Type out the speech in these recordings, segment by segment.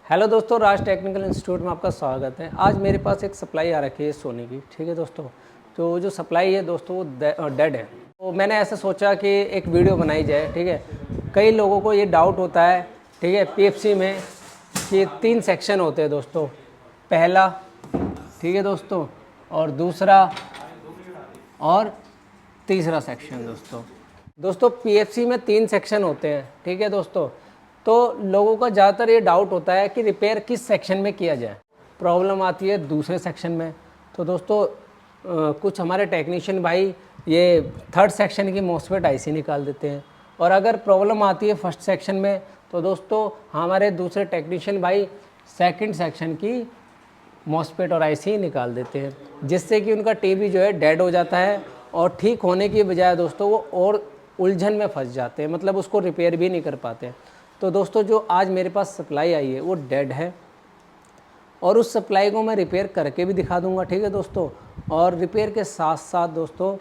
Hello दोस्तों, राज technical institute में आपका स्वागत है। आज मेरे पास एक सप्लाई आ रखी है सोनी की। ठीक है दोस्तों, तो जो सप्लाई है दोस्तों वो डेड है। तो मैंने ऐसा सोचा कि एक वीडियो बनाई जाए। ठीक है, कई लोगों को ये डाउट होता है, ठीक है, पीएफसी में कि 3 सेक्शन होते हैं दोस्तों। पहला, ठीक है दोस्तों, और दूसरा और तीसरा सेक्शन। दोस्तों पीएफसी में 3 सेक्शन होते हैं। ठीक है दोस्तों, तो लोगों का ज़्यादातर ये डाउट होता है कि रिपेयर किस सेक्शन में किया जाए। प्रॉब्लम आती है दूसरे सेक्शन में। तो दोस्तों कुछ हमारे टेक्नीशियन भाई ये 3rd सेक्शन की मॉसफेट आईसी निकाल देते हैं, और अगर प्रॉब्लम आती है 1st सेक्शन में तो दोस्तों हमारे दूसरे टेक्नीशियन भाई 2nd सेक्शन की मॉसफेट और आईसी निकाल देते हैं, जिससे कि उनका टीवी जो है डेड हो जाता है और ठीक होने की बजाय दोस्तों वो और उलझन में फंस जाते हैं, मतलब उसको रिपेयर भी नहीं कर पाते। तो दोस्तों जो आज मेरे पास सप्लाई आई है वो डेड है, और उस सप्लाई को मैं रिपेयर करके भी दिखा दूंगा। ठीक है दोस्तों, और रिपेयर के साथ साथ दोस्तों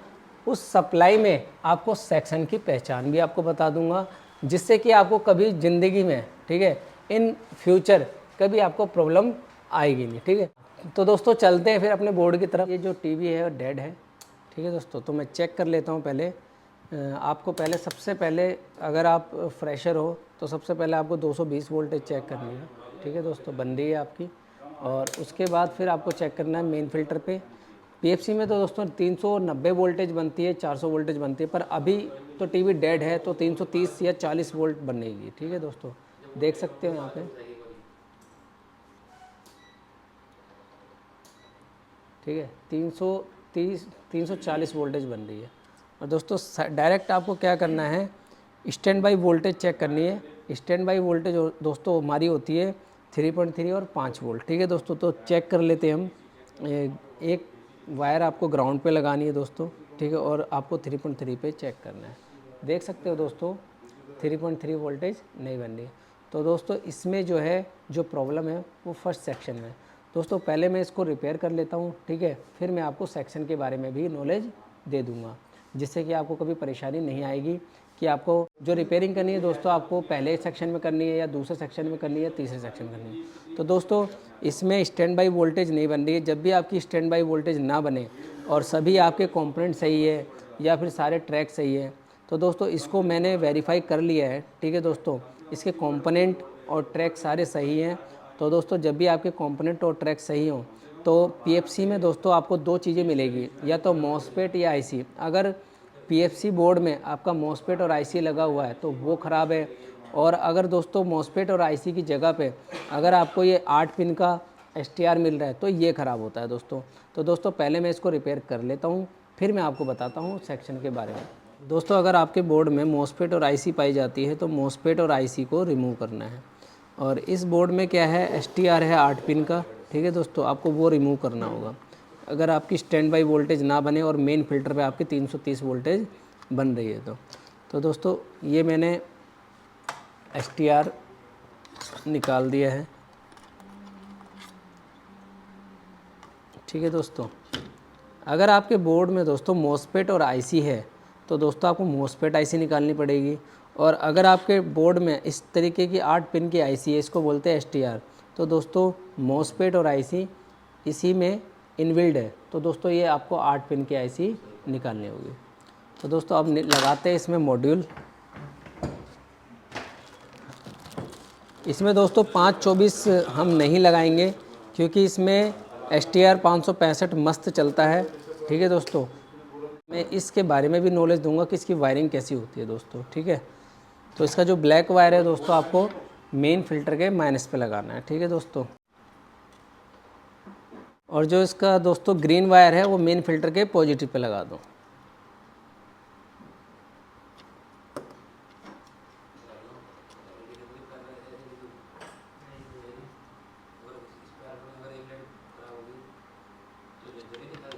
उस सप्लाई में आपको सेक्शन की पहचान भी आपको बता दूंगा, जिससे कि आपको कभी ज़िंदगी में, ठीक है, इन फ्यूचर कभी आपको प्रॉब्लम आएगी नहीं। ठीक है, तो दोस्तों चलते हैं फिर अपने बोर्ड की तरफ। ये जो टीवी है वो डेड है। ठीक है दोस्तों, तो मैं चेक कर लेता हूँ पहले। आपको पहले सबसे पहले अगर आप फ्रेशर हो तो सबसे पहले आपको 220 वोल्टेज चेक करनी है। ठीक है दोस्तों, बन रही है आपकी, और उसके बाद फिर आपको चेक करना है मेन फ़िल्टर पे। पीएफसी में तो दोस्तों 390 वोल्टेज बनती है, 400 वोल्टेज बनती है, पर अभी तो टीवी डेड है तो 330 या 40 वोल्ट बनेगी। ठीक है दोस्तों, देख सकते हो यहाँ पे। ठीक है, 340 वोल्टेज बन रही है। और दोस्तों डायरेक्ट आपको क्या करना है, स्टैंड बाई वोल्टेज चेक करनी है। स्टैंड बाई वोल्टेज दोस्तों हमारी होती है 3.3 और 5 वोल्ट। ठीक है दोस्तों, तो चेक कर लेते हैं हम। एक वायर आपको ग्राउंड पे लगानी है दोस्तों। ठीक है, और आपको 3.3 पे चेक करना है। देख सकते हो दोस्तों 3.3 वोल्टेज नहीं बन रही। तो दोस्तों इसमें जो है जो प्रॉब्लम है वो 1st सेक्शन में। दोस्तों पहले मैं इसको रिपेयर कर लेता हूँ। ठीक है, फिर मैं आपको सेक्शन के बारे में भी नॉलेज दे दूँगा, जिससे कि आपको कभी परेशानी नहीं आएगी कि आपको जो रिपेयरिंग करनी है दोस्तों आपको पहले सेक्शन में करनी है या दूसरे सेक्शन में करनी है या तीसरे सेक्शन में करनी है। तो दोस्तों इसमें स्टैंड बाई वोल्टेज नहीं बन रही है। जब भी आपकी स्टैंड बाई वोल्टेज ना बने और सभी आपके कंपोनेंट सही है या फिर सारे ट्रैक सही है, तो दोस्तों इसको मैंने वेरीफाई कर लिया है। ठीक है दोस्तों, इसके कंपोनेंट और ट्रैक सारे सही हैं। तो दोस्तों जब भी आपके कंपोनेंट और ट्रैक सही हों तो पीएफसी में दोस्तों आपको 2 चीज़ें मिलेगी, या तो मॉसफेट या आईसी। अगर पीएफसी बोर्ड में आपका मॉसफेट और आईसी लगा हुआ है तो वो ख़राब है, और अगर दोस्तों मॉसफेट और आईसी की जगह पे अगर आपको ये 8 पिन का एसटीआर मिल रहा है तो ये ख़राब होता है दोस्तों। तो दोस्तों पहले मैं इसको रिपेयर कर लेता हूँ, फिर मैं आपको बताता हूँ सेक्शन के बारे में। दोस्तों अगर आपके बोर्ड में मॉसफेट और आईसी पाई जाती है तो मॉसफेट और आईसी को रिमूव करना है, और इस बोर्ड में क्या है, एसटीआर है 8 पिन का। ठीक है दोस्तों, आपको वो रिमूव करना होगा अगर आपकी स्टैंड बाई वोल्टेज ना बने और मेन फ़िल्टर पे आपकी 330 वोल्टेज बन रही है तो दोस्तों ये मैंने एसटीआर निकाल दिया है। ठीक है दोस्तों, अगर आपके बोर्ड में दोस्तों मॉसफेट और आईसी है तो दोस्तों आपको मॉसफेट आईसी निकालनी पड़ेगी, और अगर आपके बोर्ड में इस तरीके की 8 पिन की आईसी है, इसको बोलते हैं एसटीआर, तो दोस्तों मॉसफेट और आईसी इसी में इनबिल्ड है। तो दोस्तों ये आपको 8 पिन की आईसी निकालनी होगी। तो दोस्तों अब लगाते हैं इसमें मॉड्यूल। इसमें दोस्तों 524 हम नहीं लगाएंगे, क्योंकि इसमें एसटीआर 565 मस्त चलता है। ठीक है दोस्तों, मैं इसके बारे में भी नॉलेज दूंगा कि इसकी वायरिंग कैसी होती है दोस्तों। ठीक है, तो इसका जो ब्लैक वायर है दोस्तों आपको मेन फ़िल्टर के माइनस पे लगाना है। ठीक है दोस्तों, और जो इसका दोस्तों ग्रीन वायर है वो मेन फ़िल्टर के पॉजिटिव पे लगा दो।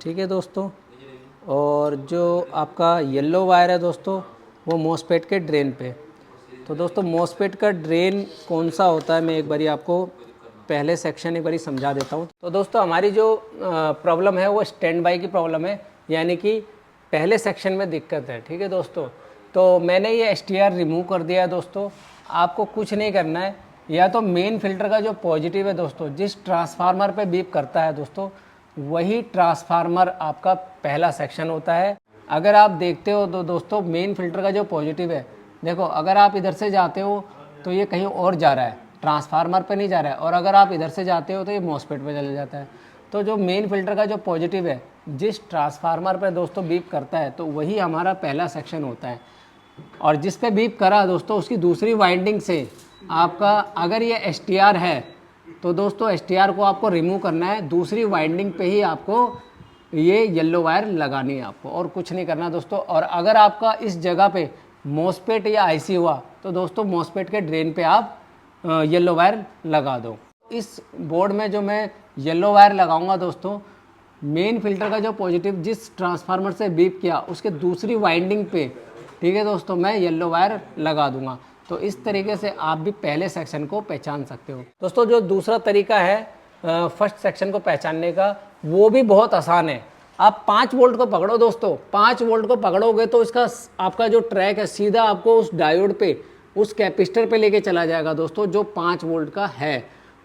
ठीक है दोस्तों, और जो आपका येलो वायर है दोस्तों वो मॉसफेट के ड्रेन पे। तो दोस्तों मॉसफेट का ड्रेन कौन सा होता है, मैं एक बारी आपको पहले सेक्शन एक बारी समझा देता हूँ। तो दोस्तों हमारी जो प्रॉब्लम है वो स्टैंड बाई की प्रॉब्लम है, यानी कि पहले सेक्शन में दिक्कत है। ठीक है दोस्तों, तो मैंने ये एसटीआर रिमूव कर दिया है दोस्तों। आपको कुछ नहीं करना है, या तो मेन फिल्टर का जो पॉजिटिव है दोस्तों, जिस ट्रांसफार्मर पे बीप करता है दोस्तों, वही ट्रांसफार्मर आपका पहला सेक्शन होता है। अगर आप देखते हो तो दोस्तों मेन फिल्टर का जो पॉजिटिव है, देखो अगर आप इधर से जाते हो तो ये कहीं और जा रहा है, ट्रांसफार्मर पे नहीं जा रहा है, और अगर आप इधर से जाते हो तो ये मॉसफेट पे चले जाता है। तो जो मेन फिल्टर का जो पॉजिटिव है, जिस ट्रांसफार्मर पे दोस्तों बीप करता है, तो वही हमारा पहला सेक्शन होता है। और जिस पे बीप करा दोस्तों, उसकी दूसरी वाइंडिंग से आपका, अगर ये एसटीआर है तो दोस्तों एसटीआर को आपको रिमूव करना है, दूसरी वाइंडिंग पे ही आपको ये येलो वायर लगानी है आपको, और कुछ नहीं करना दोस्तों। और अगर आपका इस जगह पे मॉसफेट या आईसी हुआ तो दोस्तों मॉसफेट के ड्रेन पे आप येलो वायर लगा दो। इस बोर्ड में जो मैं येलो वायर लगाऊंगा दोस्तों, मेन फिल्टर का जो पॉजिटिव जिस ट्रांसफार्मर से बीप किया उसके दूसरी वाइंडिंग पे, ठीक है दोस्तों, मैं येलो वायर लगा दूंगा। तो इस तरीके से आप भी पहले सेक्शन को पहचान सकते हो दोस्तों। जो दूसरा तरीका है फर्स्ट सेक्शन को पहचानने का, वो भी बहुत आसान है। आप 5 वोल्ट को पकड़ो दोस्तों, 5 वोल्ट को पकड़ोगे तो इसका आपका जो ट्रैक है सीधा आपको उस डायोड पे, उस कैपेसिटर पे लेके चला जाएगा दोस्तों, जो 5 वोल्ट का है।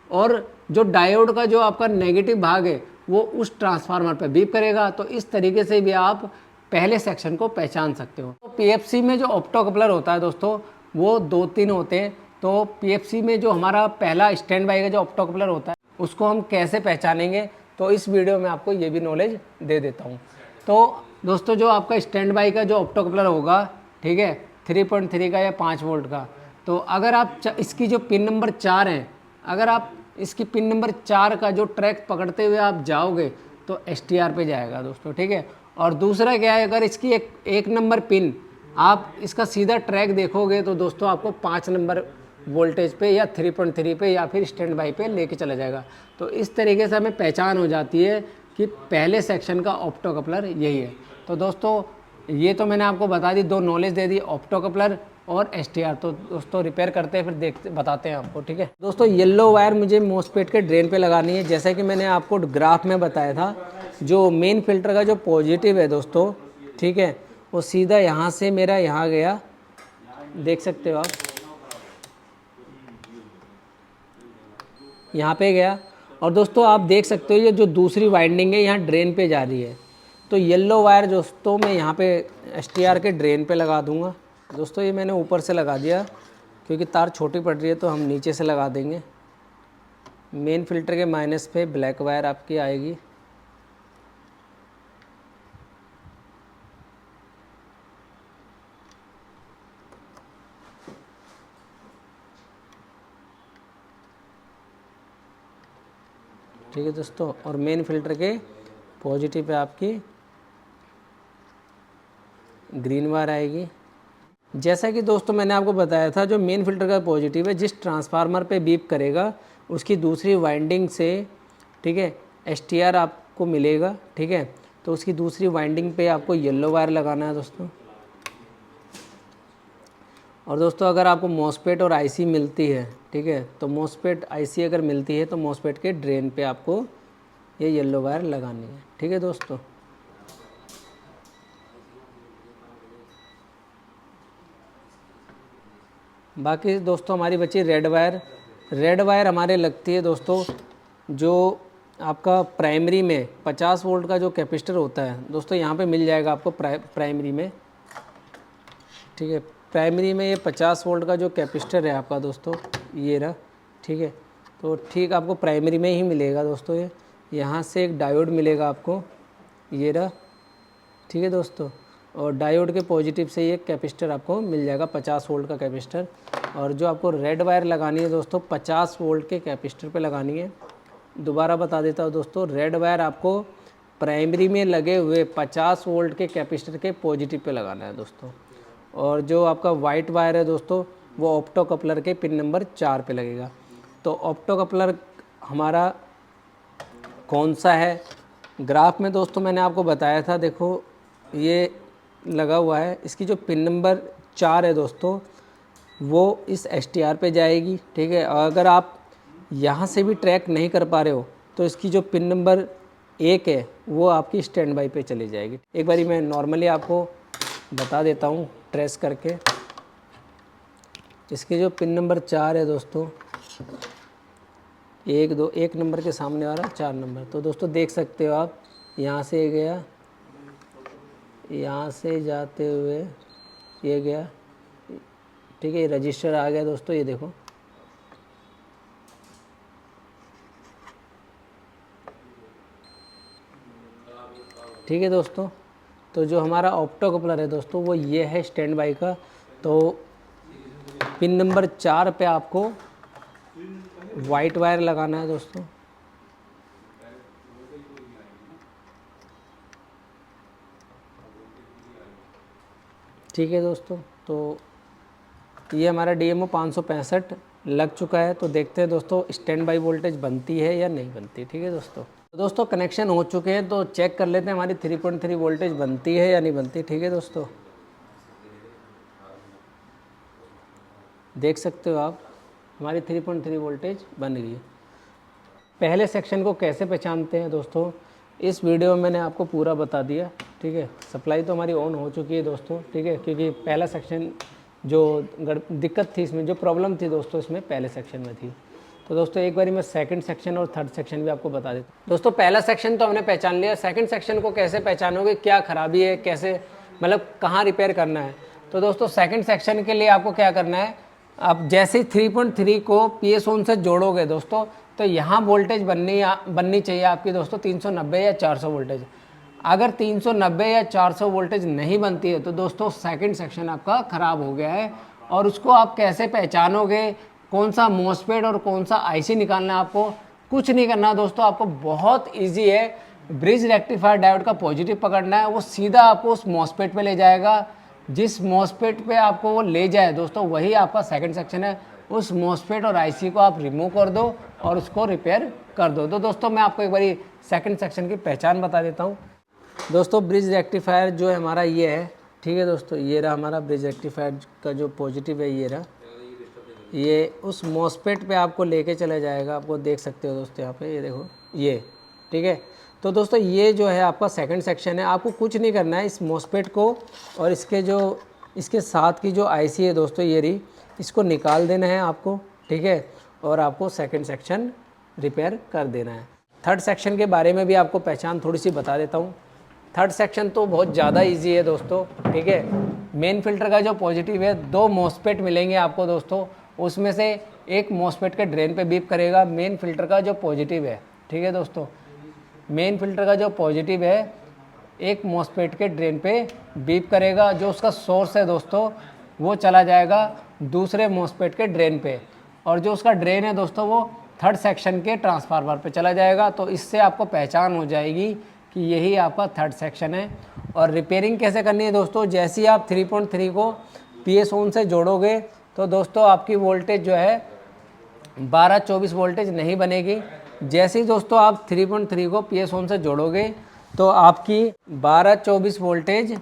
और जो डायोड का जो आपका नेगेटिव भाग है वो उस ट्रांसफार्मर पे बीप करेगा। तो इस तरीके से भी आप पहले सेक्शन को पहचान सकते हो। तो पीएफसी में जो ऑप्टो कपलर होता है दोस्तों, वो 2-3 होते हैं। तो पीएफसी में जो हमारा पहला स्टैंड बाई का जो ऑप्टो कपलर होता है, उसको हम कैसे पहचानेंगे, तो इस वीडियो में आपको ये भी नॉलेज दे देता हूँ। तो दोस्तों जो आपका स्टैंड बाई का जो ऑप्टो कपलर होगा, ठीक है, 3.3 का या 5 वोल्ट का, तो अगर आप इसकी जो पिन नंबर 4 है, अगर आप इसकी पिन नंबर 4 का जो ट्रैक पकड़ते हुए आप जाओगे तो एसटीआर पे जाएगा दोस्तों, ठीक है। और दूसरा क्या है, अगर इसकी एक नंबर पिन आप इसका सीधा ट्रैक देखोगे तो दोस्तों आपको 5 नंबर वोल्टेज पे या 3.3 पे या फिर स्टैंड बाई पे लेके चला जाएगा। तो इस तरीके से हमें पहचान हो जाती है कि पहले सेक्शन का ऑप्टो कपलर यही है। तो दोस्तों ये तो मैंने आपको बता दी, 2 नॉलेज दे दी, ऑप्टो कपलर और एसटीआर। तो दोस्तों रिपेयर करते हैं, फिर बताते हैं आपको, ठीक है दोस्तों। येलो वायर मुझे मॉसफेट के ड्रेन पे लगानी है। जैसा कि मैंने आपको ग्राफ में बताया था, जो मेन फिल्टर का जो पॉजिटिव है दोस्तों, ठीक है, वो सीधा यहाँ से मेरा यहाँ गया, देख सकते हो आप, यहाँ पे गया। और दोस्तों आप देख सकते हो ये जो दूसरी वाइंडिंग है यहाँ ड्रेन पे जा रही है। तो येलो वायर दोस्तों मैं यहाँ पे एसटीआर के ड्रेन पे लगा दूँगा दोस्तों। ये मैंने ऊपर से लगा दिया क्योंकि तार छोटी पड़ रही है, तो हम नीचे से लगा देंगे। मेन फिल्टर के माइनस पे ब्लैक वायर आपकी आएगी। ठीक है दोस्तों, और मेन फिल्टर के पॉजिटिव पे आपकी ग्रीन वायर आएगी। जैसा कि दोस्तों मैंने आपको बताया था, जो मेन फिल्टर का पॉजिटिव है जिस ट्रांसफार्मर पे बीप करेगा उसकी दूसरी वाइंडिंग से, ठीक है, एसटीआर आपको मिलेगा, ठीक है। तो उसकी दूसरी वाइंडिंग पे आपको येलो वायर लगाना है दोस्तों। और दोस्तों अगर आपको मॉसफेट और आईसी मिलती है, ठीक है, तो मॉसफेट आईसी अगर मिलती है तो मॉसफेट के ड्रेन पे आपको ये येलो वायर लगानी है, ठीक है दोस्तों। बाकी दोस्तों हमारी बची रेड वायर। रेड वायर हमारे लगती है दोस्तों, जो आपका प्राइमरी में 50 वोल्ट का जो कैपेसिटर होता है दोस्तों, यहाँ पे मिल जाएगा आपको प्राइमरी में, ठीक है। प्राइमरी में ये 50 वोल्ट का जो कैपेसिटर है आपका दोस्तों, ये रहा, ठीक है। तो ठीक आपको प्राइमरी में ही मिलेगा दोस्तों। ये यहाँ से एक डायोड मिलेगा आपको, ये रहा, ठीक है दोस्तों। और डायोड के पॉजिटिव से ये कैपेसिटर आपको मिल जाएगा, 50 वोल्ट का कैपेसिटर। और जो आपको रेड वायर लगानी है दोस्तों, 50 वोल्ट के कैपेसिटर पे लगानी है। दोबारा बता देता हूँ दोस्तों, रेड वायर आपको प्राइमरी में लगे हुए 50 वोल्ट के कैपेसिटर के पॉजिटिव पे लगाना है दोस्तों। और जो आपका वाइट वायर है दोस्तों, वो ऑप्टो कपलर के पिन नंबर 4 पे लगेगा। तो ऑप्टो कपलर हमारा कौन सा है, ग्राफ में दोस्तों मैंने आपको बताया था, देखो ये लगा हुआ है। इसकी जो पिन नंबर 4 है दोस्तों, वो इस एसटीआर पे जाएगी, ठीक है। और अगर आप यहाँ से भी ट्रैक नहीं कर पा रहे हो तो इसकी जो पिन नंबर 1 है वो आपकी स्टैंड बाई पे चली जाएगी। एक बारी मैं नॉर्मली आपको बता देता हूँ ट्रेस करके। इसकी जो पिन नंबर 4 है दोस्तों, 1 2 1 नंबर के सामने आ रहा है 4 नंबर। तो दोस्तों देख सकते हो आप, यहाँ से गया, यहाँ से जाते हुए ये गया, ठीक है। रजिस्टर आ गया दोस्तों, ये देखो। ठीक है दोस्तों, तो जो हमारा ऑप्टो कपलर है दोस्तों वो ये है स्टैंड बाई का। तो पिन नंबर 4 पे आपको वाइट वायर लगाना है दोस्तों। ठीक है दोस्तों, तो ये हमारा DMO 565 लग चुका है। तो देखते हैं दोस्तों स्टैंड बाई वोल्टेज बनती है या नहीं बनती। ठीक है दोस्तों, तो दोस्तों कनेक्शन हो चुके हैं, तो चेक कर लेते हैं हमारी 3.3 वोल्टेज बनती है या नहीं बनती। ठीक है दोस्तों, देख सकते हो आप, हमारी 3.3 वोल्टेज बन गई है। पहले सेक्शन को कैसे पहचानते हैं दोस्तों, इस वीडियो में मैंने आपको पूरा बता दिया। ठीक है, सप्लाई तो हमारी ऑन हो चुकी है दोस्तों। ठीक है, क्योंकि पहला सेक्शन जो दिक्कत थी इसमें, जो प्रॉब्लम थी दोस्तों इसमें पहले सेक्शन में थी। तो दोस्तों एक बारी मैं सेकंड सेक्शन और थर्ड सेक्शन भी आपको बता देता हूँ। दोस्तों पहला सेक्शन तो हमने पहचान लिया, सेकंड सेक्शन को कैसे पहचानोगे, क्या खराबी है, कैसे मतलब कहाँ रिपेयर करना है। तो दोस्तों सेकंड सेक्शन के लिए आपको क्या करना है, आप जैसे ही 3.3 को PS-ON से जोड़ोगे दोस्तों, तो यहाँ वोल्टेज बननी चाहिए आपकी दोस्तों 390 या 400 वोल्टेज। अगर 390 या 400 वोल्टेज नहीं बनती है तो दोस्तों सेकंड सेक्शन आपका ख़राब हो गया है। और उसको आप कैसे पहचानोगे, कौन सा मॉसफेट और कौन सा IC निकालना है आपको, कुछ नहीं करना दोस्तों, आपको बहुत ईजी है। ब्रिज रेक्टिफायर डायोड का पॉजिटिव पकड़ना है, वो सीधा आपको उस मॉसफेट पे ले जाएगा। जिस मॉसफेट पे आपको वो ले जाए दोस्तों वही आपका सेकंड सेक्शन है। उस मॉसफेट और IC को आप रिमूव कर दो और उसको रिपेयर कर दो। तो दोस्तों मैं आपको एक बारी सेकंड सेक्शन की पहचान बता देता हूँ। दोस्तों ब्रिज रेक्टिफायर जो है हमारा ये है। ठीक है दोस्तों, ये रहा हमारा ब्रिज रेक्टिफायर का जो पॉजिटिव है, ये रहा। ये उस मॉसफेट पे आपको लेके चला जाएगा, आपको देख सकते हो दोस्तों यहाँ पे, ये देखो ये। ठीक है, तो दोस्तों ये जो है आपका सेकंड सेक्शन है। आपको कुछ नहीं करना है, इस मॉसफेट को और इसके साथ की जो IC है दोस्तों ये रही, इसको निकाल देना है आपको। ठीक है, और आपको सेकंड सेक्शन रिपेयर कर देना है। थर्ड सेक्शन के बारे में भी आपको पहचान थोड़ी सी बता देता हूँ। थर्ड सेक्शन तो बहुत ज़्यादा इजी है दोस्तों। ठीक है, मेन फिल्टर का जो पॉजिटिव है, 2 मॉसफेट मिलेंगे आपको दोस्तों, उसमें से एक मॉसफेट के ड्रेन पे बीप करेगा मेन फिल्टर का जो पॉजिटिव है। ठीक है दोस्तों, मेन फिल्टर का जो पॉजिटिव है एक मॉसफेट के ड्रेन पे बीप करेगा, जो उसका सोर्स है दोस्तों वो चला जाएगा दूसरे मॉसफेट के ड्रेन पे, और जो उसका ड्रेन है दोस्तों वो थर्ड सेक्शन के ट्रांसफार्मर पे चला जाएगा। तो इससे आपको पहचान हो जाएगी कि यही आपका थर्ड सेक्शन है। और रिपेयरिंग कैसे करनी है दोस्तों, जैसे ही आप 3.3 को PS-ON से जोड़ोगे तो दोस्तों आपकी वोल्टेज जो है 12-24 वोल्टेज नहीं बनेगी। जैसे ही दोस्तों आप 3.3 को PS-ON से जोड़ोगे तो आपकी 12-24 वोल्टेज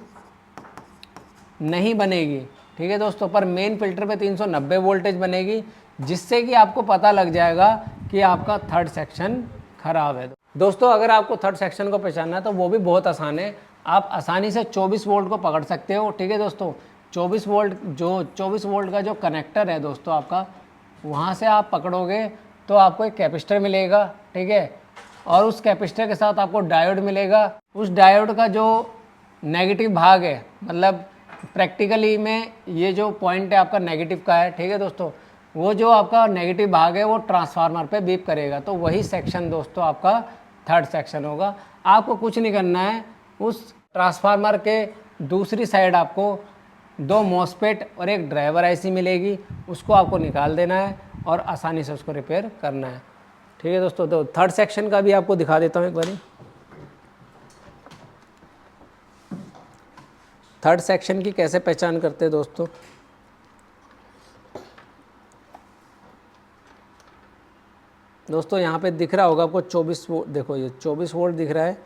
नहीं बनेगी। ठीक है दोस्तों, पर मेन फिल्टर पे 390 वोल्टेज बनेगी, जिससे कि आपको पता लग जाएगा कि आपका थर्ड सेक्शन खराब है। दोस्तों अगर आपको थर्ड सेक्शन को पहचानना है तो वो भी बहुत आसान है, आप आसानी से 24 वोल्ट को पकड़ सकते हो। ठीक है दोस्तों, 24 वोल्ट का जो कनेक्टर है दोस्तों आपका, वहाँ से आप पकड़ोगे तो आपको एक कैपेसिटर मिलेगा। ठीक है, और उस कैपेसिटर के साथ आपको डायोड मिलेगा। उस डायोड का जो नेगेटिव भाग है, मतलब प्रैक्टिकली में ये जो पॉइंट है आपका नेगेटिव का है। ठीक है दोस्तों, वो जो आपका नेगेटिव भाग है वो ट्रांसफार्मर पे बीप करेगा, तो वही सेक्शन दोस्तों आपका थर्ड सेक्शन होगा। आपको कुछ नहीं करना है, उस ट्रांसफार्मर के दूसरी साइड आपको 2 मॉसफेट और एक ड्राइवर IC मिलेगी, उसको आपको निकाल देना है और आसानी से उसको रिपेयर करना है। ठीक है दोस्तों, तो थर्ड सेक्शन का भी आपको दिखा देता हूँ एक बारी। थर्ड सेक्शन की कैसे पहचान करते हैं दोस्तों, यहाँ पे दिख रहा होगा आपको 24 वोल्ट, देखो ये 24 वोल्ट दिख रहा है।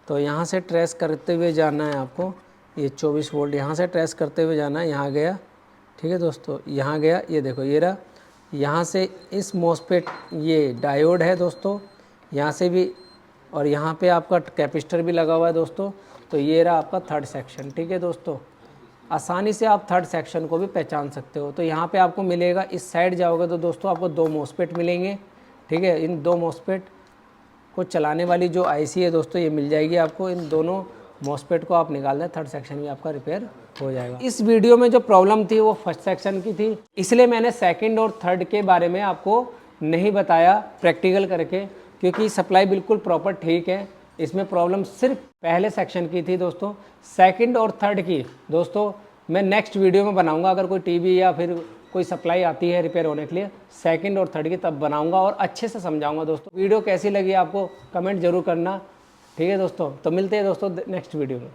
तो यहाँ से ट्रेस करते हुए जाना है आपको, ये 24 वोल्ट यहाँ से ट्रेस करते हुए जाना है, यहाँ गया। ठीक है दोस्तों, यहाँ गया, ये देखो ये रहा। यहाँ से इस मॉसफेट, ये डायोड है दोस्तों, यहाँ से भी, और यहाँ पे आपका कैपेसिटर भी लगा हुआ है दोस्तों। तो ये रहा आपका थर्ड सेक्शन। ठीक है दोस्तों, आसानी से आप थर्ड सेक्शन को भी पहचान सकते हो। तो यहाँ पे आपको मिलेगा, इस साइड जाओगे तो दोस्तों आपको 2 मॉसफेट मिलेंगे, ठीक है। इन 2 मॉसफेट को चलाने वाली जो आईसी है दोस्तों ये मिल जाएगी आपको। इन दोनों मॉसफेट को आप निकाल दें, थर्ड सेक्शन भी आपका रिपेयर हो जाएगा। इस वीडियो में जो प्रॉब्लम थी वो फर्स्ट सेक्शन की थी, इसलिए मैंने सेकंड और थर्ड के बारे में आपको नहीं बताया प्रैक्टिकल करके, क्योंकि सप्लाई बिल्कुल प्रॉपर ठीक है। इसमें प्रॉब्लम सिर्फ पहले सेक्शन की थी दोस्तों। सेकंड और थर्ड की दोस्तों मैं नेक्स्ट वीडियो में बनाऊंगा। अगर कोई टीवी या फिर कोई सप्लाई आती है रिपेयर होने के लिए सेकंड और थर्ड की, तब बनाऊंगा और अच्छे से समझाऊंगा दोस्तों। वीडियो कैसी लगी आपको कमेंट जरूर करना, ठीक है दोस्तों। तो मिलते हैं दोस्तों नेक्स्ट वीडियो में।